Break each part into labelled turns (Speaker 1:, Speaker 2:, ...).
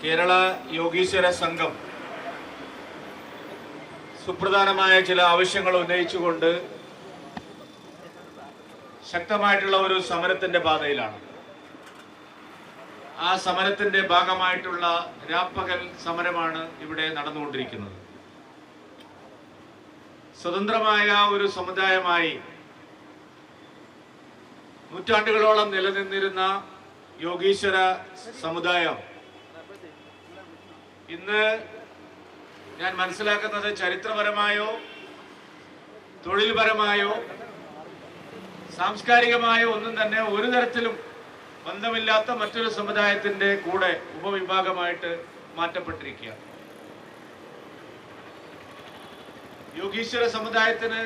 Speaker 1: കേരള യോഗീശ്വര സംഘം സുപ്രധാനമായ ചില ആവശ്യങ്ങൾ ഉന്നയിച്ചുകൊണ്ട് ശക്തമായിട്ടുള്ള ഒരു സമരത്തിന്റെ പാതയിലാണ്. ആ സമരത്തിന്റെ ഭാഗമായിട്ടുള്ള രാപ്പകൽ സമരമാണ് ഇവിടെ നടന്നുകൊണ്ടിരിക്കുന്നത്. സ്വതന്ത്രമായ ഒരു സമുദായമായി നൂറ്റാണ്ടുകളോളം നിലനിന്നിരുന്ന യോഗീശ്വര സമുദായം ഇന്ന് ഞാൻ മനസ്സിലാക്കുന്നത് ചരിത്രപരമായോ തൊഴിൽപരമായോ സാംസ്കാരികമായോ ഒന്നും തന്നെ ഒരു തരത്തിലും ബന്ധമില്ലാത്ത മറ്റൊരു സമുദായത്തിന്റെ കൂടെ ഉപവിഭാഗമായിട്ട് മാറ്റപ്പെട്ടിരിക്കുകയാണ്. യോഗീശ്വര സമുദായത്തിന്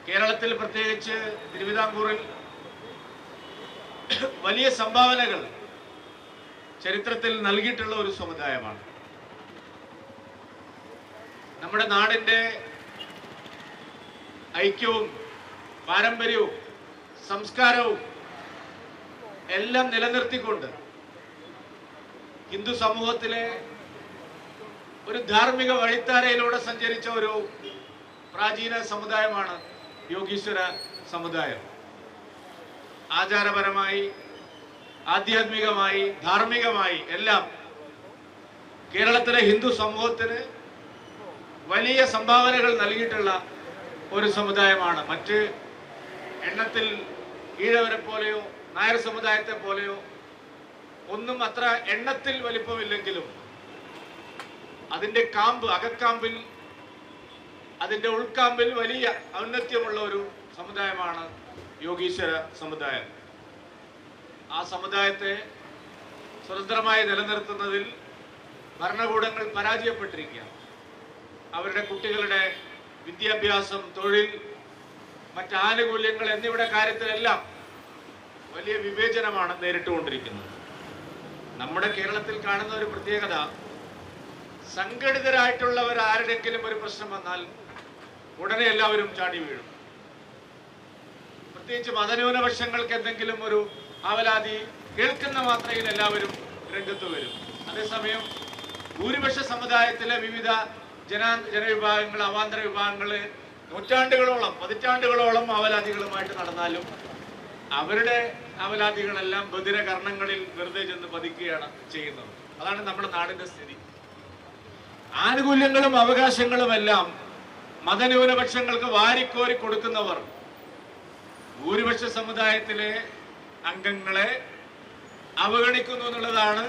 Speaker 1: കേരളത്തിൽ പ്രത്യേകിച്ച് തിരുവിതാംകൂറിൽ വലിയ സംഭാവനകൾ ചരിത്രത്തിൽ നൽകിയിട്ടുള്ള ഒരു സമുദായമാണ്. നമ്മുടെ നാടിന്റെ ഐക്യവും പാരമ്പര്യവും സംസ്കാരവും എല്ലാം നിലനിർത്തിക്കൊണ്ട് ഹിന്ദു സമൂഹത്തിലെ ഒരു ധാർമ്മിക വഴിത്താരയിലൂടെ സഞ്ചരിച്ച ഒരു പ്രാചീന സമുദായമാണ് യോഗീശ്വര സമുദായം. ആചാരപരമായി, ആധ്യാത്മികമായി, ധാർമ്മികമായി എല്ലാം കേരളത്തിലെ ഹിന്ദു സമൂഹത്തിന് വലിയ സംഭാവനകൾ നൽകിയിട്ടുള്ള ഒരു സമുദായമാണ്. മറ്റ് എണ്ണത്തിൽ ഈഴവരെ പോലെയോ നായർ സമുദായത്തെ പോലെയോ ഒന്നും അത്ര എണ്ണത്തിൽ വലിപ്പമില്ലെങ്കിലും അതിന്റെ അകക്കാമ്പിൽ അതിന്റെ ഉൾക്കാമ്പിൽ വലിയ ഔന്നത്യമുള്ള ഒരു സമുദായമാണ് യോഗീശ്വര സമുദായം. ആ സമുദായത്തെ സ്വതന്ത്രമായി നിലനിർത്തുന്നതിൽ ഭരണകൂടങ്ങൾ പരാജയപ്പെട്ടിരിക്കുകയാണ്. അവരുടെ കുട്ടികളുടെ വിദ്യാഭ്യാസം, തൊഴിൽ, മറ്റ് ആനുകൂല്യങ്ങൾ എന്നിവയുടെ കാര്യത്തിലെല്ലാം വലിയ വിവേചനമാണ് നേരിട്ടുകൊണ്ടിരിക്കുന്നത്. നമ്മുടെ കേരളത്തിൽ കാണുന്ന ഒരു പ്രത്യേകത, സംഘടിതരായിട്ടുള്ളവർ ആരുടെങ്കിലും ഒരു പ്രശ്നം വന്നാൽ ഉടനെ എല്ലാവരും ചാടി വീഴും. പ്രത്യേകിച്ച് മതന്യൂനപക്ഷങ്ങൾക്ക് എന്തെങ്കിലും ഒരു ആവലാതി കേൾക്കുന്ന മാത്രയിൽ എല്ലാവരും രംഗത്ത് വരും. അതേസമയം ഭൂരിപക്ഷ സമുദായത്തിലെ വിവിധ ജനവിഭാഗങ്ങൾ, അവാന്തര വിഭാഗങ്ങൾ നൂറ്റാണ്ടുകളോളം, പതിറ്റാണ്ടുകളോളം ആവലാതികളുമായിട്ട് നടന്നാലും അവരുടെ ആവലാതികളെല്ലാം ബധിരകർണങ്ങളിൽ വെറുതെ ചെന്ന് പതിക്കുകയാണ് ചെയ്യുന്നത്. അതാണ് നമ്മുടെ നാടിന്റെ സ്ഥിതി. ആനുകൂല്യങ്ങളും അവകാശങ്ങളുമെല്ലാം മതന്യൂനപക്ഷങ്ങൾക്ക് വാരിക്കോരി കൊടുക്കുന്നവർ ഭൂരിപക്ഷ സമുദായത്തിലെ അംഗങ്ങളെ അവഗണിക്കുന്നു എന്നുള്ളതാണ്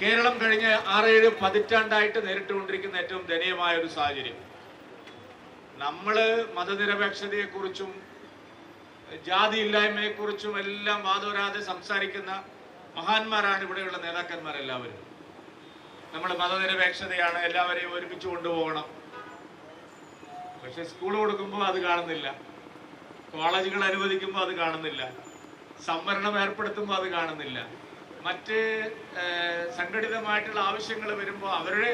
Speaker 1: കേരളം കഴിഞ്ഞ 6-7 പതിറ്റാണ്ടായിട്ട് നേരിട്ടുകൊണ്ടിരിക്കുന്ന ഏറ്റവും ദയനീയമായ ഒരു സാഹചര്യം. നമ്മള് മതനിരപേക്ഷതയെക്കുറിച്ചും ജാതി ഇല്ലായ്മയെക്കുറിച്ചും എല്ലാം വാദോരാതെ സംസാരിക്കുന്ന മഹാന്മാരാണ് ഇവിടെയുള്ള നേതാക്കന്മാരെല്ലാവരും. നമ്മൾ മതനിരപേക്ഷതയാണ്, എല്ലാവരെയും ഒരുമിച്ച് കൊണ്ടുപോകണം. പക്ഷെ സ്കൂൾ കൊടുക്കുമ്പോൾ അത് കാണുന്നില്ല, കോളേജുകൾ അനുവദിക്കുമ്പോൾ അത് കാണുന്നില്ല, സംവരണം ഏർപ്പെടുത്തുമ്പോൾ അത് കാണുന്നില്ല, മറ്റ് സംഘടിതമായിട്ടുള്ള ആവശ്യങ്ങൾ വരുമ്പോൾ അവരുടെ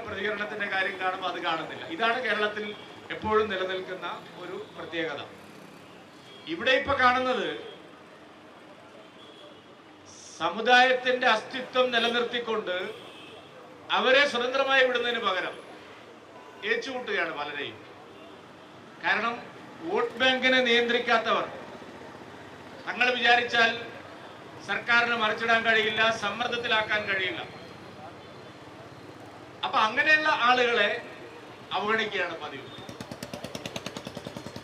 Speaker 1: പ്രതികരണത്തിന്റെ കാര്യം കാണുമ്പോൾ അത് കാണുന്നില്ല. ഇതാണ് കേരളത്തിൽ എപ്പോഴും നിലനിൽക്കുന്ന ഒരു പ്രത്യേകത. ഇവിടെ ഇപ്പൊ കാണുന്നത് സമുദായത്തിന്റെ അസ്തിത്വം നിലനിർത്തിക്കൊണ്ട് അവരെ സ്വതന്ത്രമായി വിടുന്നതിന് പകരം ഏച്ചുകൂട്ടുകയാണ് പലരെയും. കാരണം വോട്ട് ബാങ്കിനെ നിയന്ത്രിക്കാത്തവർ തങ്ങൾ വിചാരിച്ചാൽ സർക്കാരിനെ മറിച്ചിടാൻ കഴിയില്ല, സമ്മർദ്ദത്തിലാക്കാൻ കഴിയില്ല. അപ്പൊ അങ്ങനെയുള്ള ആളുകളെ അവഗണിക്കുകയാണ് പതിവ്.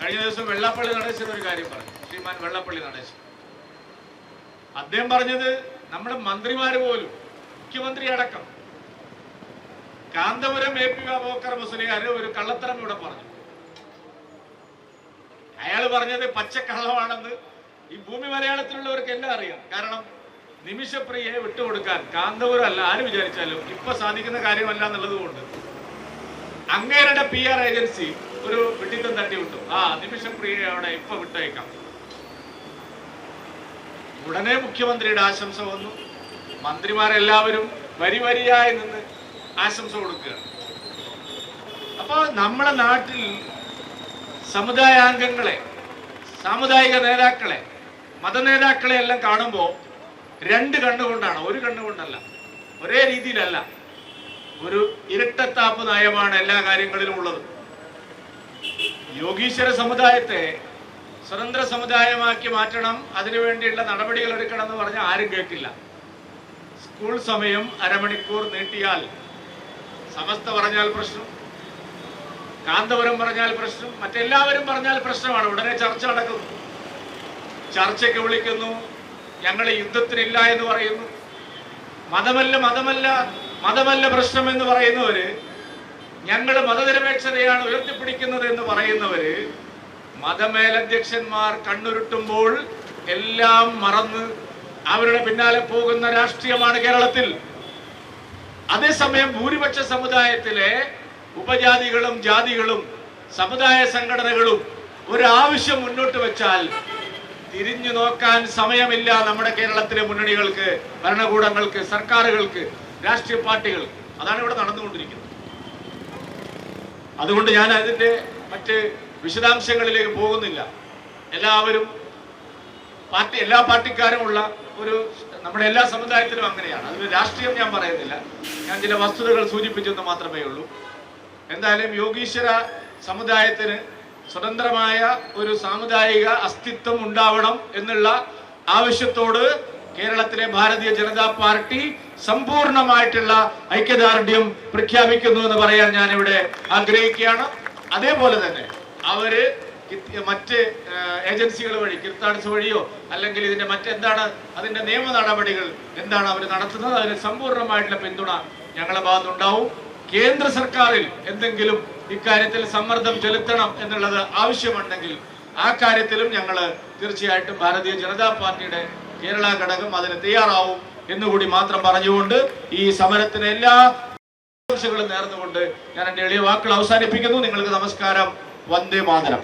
Speaker 1: കഴിഞ്ഞ ദിവസം വെള്ളാപ്പള്ളി നടേശൻ ഒരു കാര്യം പറഞ്ഞു, ശ്രീമാൻ വെള്ളാപ്പള്ളി നടേശൻ. അദ്ദേഹം പറഞ്ഞത് നമ്മുടെ മന്ത്രിമാര് പോലും, മുഖ്യമന്ത്രി അടക്കം, കാന്തപുരം AP അബൂബക്കർ മുസ്ലിയാര് ഒരു കള്ളത്തരം ഇവിടെ പറഞ്ഞു. അയാൾ പറഞ്ഞത് പച്ചക്കള്ളമാണെന്ന് ഈ ഭൂമി മലയാളത്തിലുള്ളവർക്ക് എല്ലാം അറിയാം. കാരണം നിമിഷപ്രിയയെ വിട്ടുകൊടുക്കാൻ കാന്തപുരം അല്ല ആര് വിചാരിച്ചാലും ഇപ്പൊ സാധിക്കുന്ന കാര്യമല്ല എന്നുള്ളത് കൊണ്ട് അങ്ങേരുടെ PR ഏജൻസി ഒരു വെട്ടിത്തം തട്ടിവിട്ടു. നിമിഷപ്രിയയെ അവിടെ ഇപ്പൊ വിട്ടേക്കാം. ഉടനെ മുഖ്യമന്ത്രിയുടെ ആശംസ വന്നു. മന്ത്രിമാരെല്ലാവരും വരിയായി നിന്ന് ആശംസ കൊടുക്കുകയാണ്. അപ്പൊ നമ്മുടെ നാട്ടിൽ സമുദായാംഗങ്ങളെ, സാമുദായിക നേതാക്കളെ, മതനേതാക്കളെ എല്ലാം കാണുമ്പോൾ രണ്ട് കണ്ണുകൊണ്ടാണ്, ഒരു കണ്ണുകൊണ്ടല്ല, ഒരേ രീതിയിലല്ല. ഒരു ഇരട്ടത്താപ്പ് നയമാണ് എല്ലാ കാര്യങ്ങളിലും ഉള്ളത്. യോഗീശ്വര സമുദായത്തെ സ്വതന്ത്ര സമുദായമാക്കി മാറ്റണം, അതിനുവേണ്ടിയുള്ള നടപടികൾ എടുക്കണം എന്ന് പറഞ്ഞാൽ ആരും കേൾക്കില്ല. സ്കൂൾ സമയം അരമണിക്കൂർ നീട്ടിയാൽ സമസ്ത പറഞ്ഞാൽ പ്രശ്നം, കാന്തപുരം പറഞ്ഞാൽ പ്രശ്നം, മറ്റെല്ലാവരും പറഞ്ഞാൽ പ്രശ്നമാണ്. ഉടനെ ചർച്ച നടക്കുന്നു, ചർച്ചയ്ക്ക് വിളിക്കുന്നു, ഞങ്ങൾ യുദ്ധത്തിനില്ല എന്ന് പറയുന്നു. മതമല്ല പ്രശ്നം എന്ന് പറയുന്നവര്, ഞങ്ങൾ മതനിരപേക്ഷതയാണ് ഉയർത്തിപ്പിടിക്കുന്നത് എന്ന് പറയുന്നവര്, മതമേലധ്യക്ഷന്മാർ കണ്ണുരുട്ടുമ്പോൾ എല്ലാം മറന്ന് അവരുടെ പിന്നാലെ പോകുന്ന രാഷ്ട്രീയമാണ് കേരളത്തിൽ. അതേസമയം ഭൂരിപക്ഷ സമുദായത്തിലെ ഉപജാതികളും ജാതികളും സമുദായ സംഘടനകളും ഒരാവശ്യം മുന്നോട്ട് വെച്ചാൽ തിരിഞ്ഞു നോക്കാൻ സമയമില്ല നമ്മുടെ കേരളത്തിലെ മുന്നണികൾക്ക്, ഭരണകൂടങ്ങൾക്ക്, സർക്കാരുകൾക്ക്, രാഷ്ട്രീയ പാർട്ടികൾ. അതാണ് ഇവിടെ നടന്നുകൊണ്ടിരിക്കുന്നത്. അതുകൊണ്ട് ഞാൻ അതിന്റെ മറ്റ് വിശദാംശങ്ങളിലേക്ക് പോകുന്നില്ല. എല്ലാവരും എല്ലാ പാർട്ടിക്കാരുമുള്ള ഒരു നമ്മുടെ എല്ലാ സമുദായത്തിലും അങ്ങനെയാണ്. അതിന് രാഷ്ട്രീയം ഞാൻ പറയുന്നില്ല, ഞാൻ ചില വസ്തുതകൾ സൂചിപ്പിച്ചെന്ന് മാത്രമേ ഉള്ളൂ. എന്തായാലും യോഗീശ്വര സമുദായത്തിന് സ്വതന്ത്രമായ ഒരു സാമുദായിക അസ്തിത്വം ഉണ്ടാവണം എന്നുള്ള ആവശ്യത്തോട് കേരളത്തിലെ ഭാരതീയ ജനതാ പാർട്ടി സമ്പൂർണമായിട്ടുള്ള ഐക്യദാർഢ്യം പ്രഖ്യാപിക്കുന്നു എന്ന് പറയാൻ ഞാൻ ഇവിടെ ആഗ്രഹിക്കുകയാണ്. അതേപോലെ തന്നെ അവര് മറ്റ് ഏജൻസികൾ വഴി, കിർത്താഡ്സ് വഴിയോ അല്ലെങ്കിൽ ഇതിന്റെ മറ്റെന്താണ് അതിന്റെ നിയമ നടപടികൾ എന്താണ് അവർ നടത്തുന്നത്, അതിന് സമ്പൂർണമായിട്ടുള്ള പിന്തുണ ഞങ്ങളുടെ ഭാഗത്തുണ്ടാവും. കേന്ദ്ര സർക്കാരിൽ എന്തെങ്കിലും ഇക്കാര്യത്തിൽ സമ്മർദ്ദം ചെലുത്തണം എന്നുള്ളത് ആവശ്യമുണ്ടെങ്കിൽ ആ കാര്യത്തിലും ഞങ്ങൾ തീർച്ചയായിട്ടും ഭാരതീയ ജനതാ പാർട്ടിയുടെ കേരള ഘടകം അതിന് തയ്യാറാവും എന്നുകൂടി മാത്രം പറഞ്ഞുകൊണ്ട് ഈ സമരത്തിന് എല്ലാ ആശംസകളും നേർന്നുകൊണ്ട് ഞാൻ എൻ്റെ എളിയ വാക്കുകൾ അവസാനിപ്പിക്കുന്നു. നിങ്ങൾക്ക് നമസ്കാരം. വന്ദേ മാതരം.